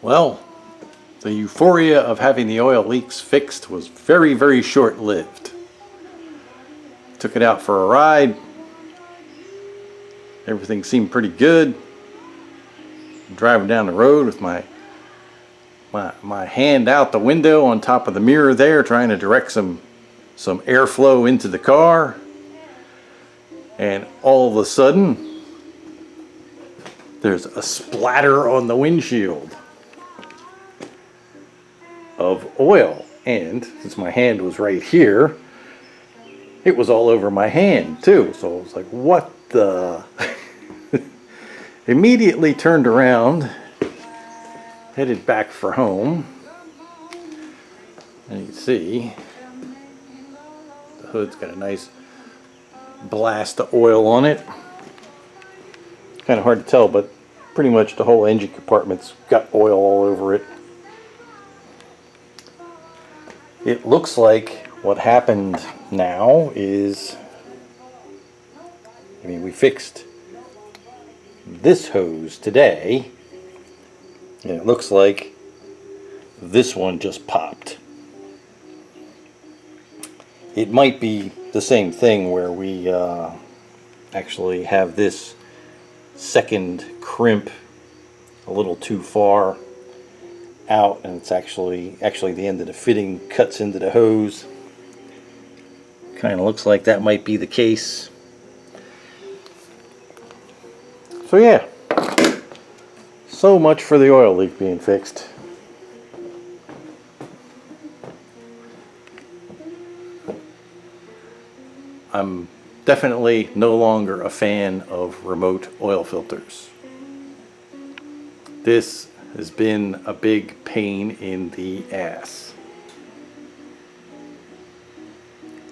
Well, the euphoria of having the oil leaks fixed was very, very short-lived. Took it out for a ride. Everything seemed pretty good. Driving down the road with my hand out the window on top of the mirror there, trying to direct some airflow into the car. And all of a sudden, there's a splatter on the windshield of oil. And since my hand was right here, it was all over my hand too. So I was like, what the? Immediately turned around, headed back for home. And you can see the hood's got a nice blast of oil on it. Kind of hard to tell, but pretty much the whole engine compartment's got oil all over it. It looks like what happened now is, we fixed this hose today, and it looks like this one just popped. It might be the same thing where we actually have this second crimp a little too far out, and it's actually the end of the fitting cuts into the hose. Kind of looks like that might be the case. So yeah, so much for the oil leak being fixed. I'm definitely no longer a fan of remote oil filters. This has been a big pain in the ass.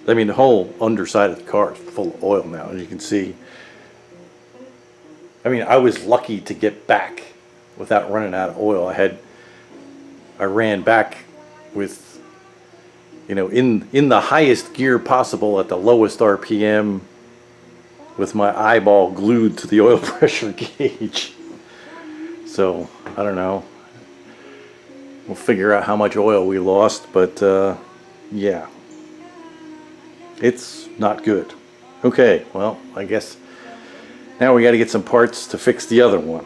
The whole underside of the car is full of oil now, as you can see. I was lucky to get back without running out of oil. I ran back with, in the highest gear possible at the lowest RPM, with my eyeball glued to the oil pressure gauge. So, I don't know. We'll figure out how much oil we lost, but yeah. It's not good. Okay, well, I guess now we got to get some parts to fix the other one.